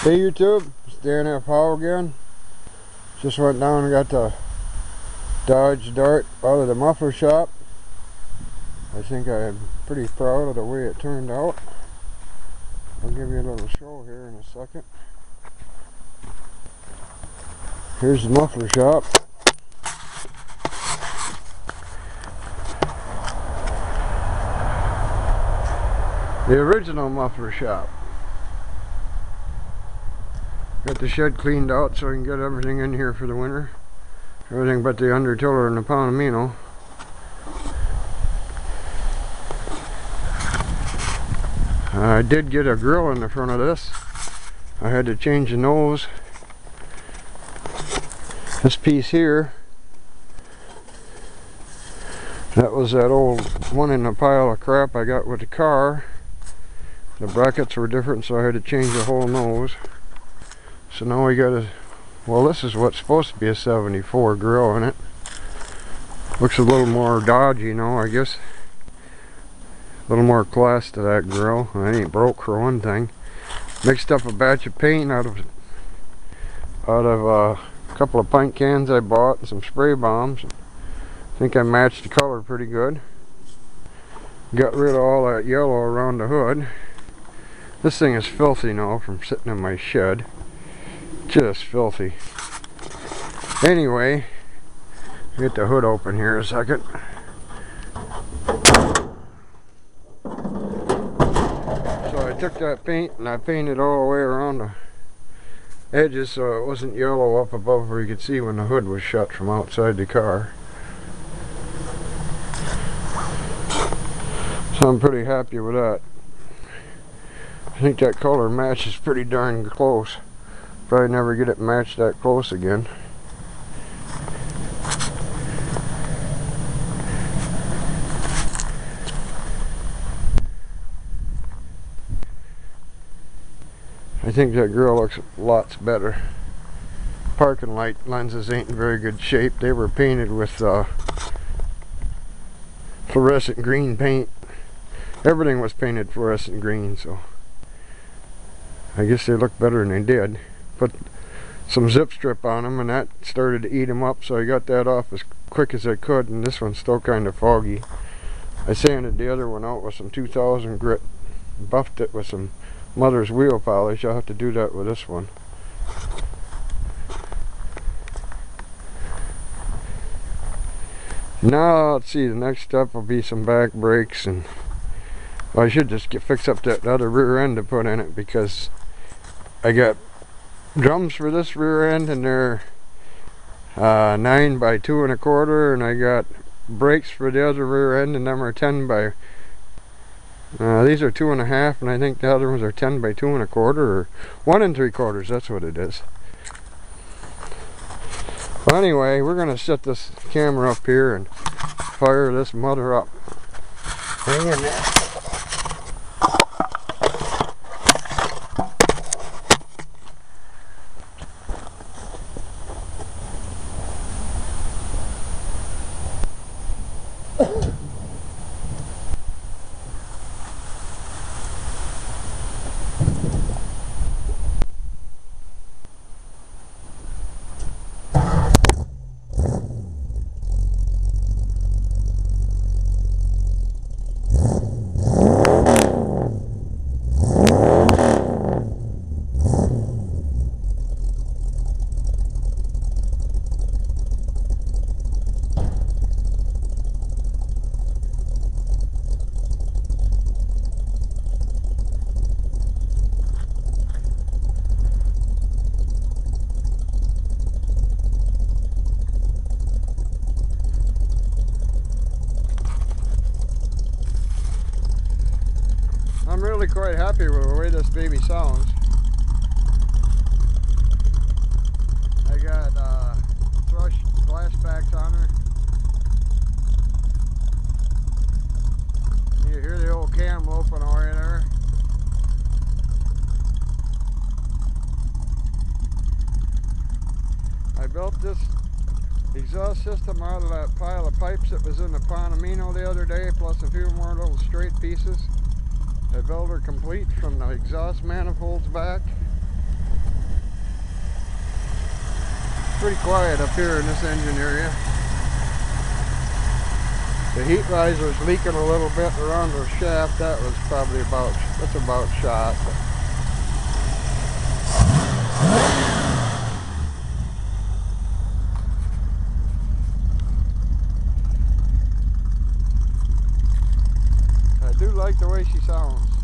Hey YouTube, it's danfhowe again. Just went down and got the Dodge Dart out of the muffler shop. I think I'm pretty proud of the way it turned out. I'll give you a little show here in a second. Here's the muffler shop. The original muffler shop. Got the shed cleaned out so I can get everything in here for the winter. Everything but the undertiller and the Palomino. I did get a grill in the front of this. I had to change the nose. This piece here, that was that old one in a pile of crap I got with the car. The brackets were different, so I had to change the whole nose. So now we got a, well, this is what's supposed to be a 74 grill in it. Looks a little more dodgy now, I guess. A little more class to that grill. It ain't broke for one thing. Mixed up a batch of paint out of a couple of pint cans I bought and some spray bombs. I think I matched the color pretty good. Got rid of all that yellow around the hood. This thing is filthy now from sitting in my shed. Just filthy. Anyway, get the hood open here a second. So I took that paint and I painted all the way around the edges so it wasn't yellow up above where you could see when the hood was shut from outside the car. So I'm pretty happy with that. I think that color matches pretty darn close. Probably never get it matched that close again. I think that grill looks lots better. Parking light lenses ain't in very good shape. They were painted with fluorescent green paint. Everything was painted fluorescent green, so I guess they look better than they did. Put some zip strip on them and that started to eat them up, so I got that off as quick as I could, and this one's still kind of foggy. I sanded the other one out with some 2000 grit, buffed it with some mother's wheel polish. I'll have to do that with this one. Now let's see, the next step will be some back brakes, and well, I should just fix up that other rear end to put in it, because I got drums for this rear end and they're 9 by 2 1/4, and I got brakes for the other rear end and them are 10 by these are 2 1/2, and I think the other ones are 10 by 2 1/4 or 1 3/4. That's what it is. Well, anyway, we're gonna set this camera up here and fire this mother up. Hang in there. I'm really quite happy with the way this baby sounds. I got thrush glass backs on her. You hear the old cam loping away there. I built this exhaust system out of that pile of pipes that was in the Palomino the other day, plus a few more little straight pieces. I built her complete from the exhaust manifolds back. Pretty quiet up here in this engine area. The heat rise was leaking a little bit around the shaft. That's about shot. I do like the way she sounds.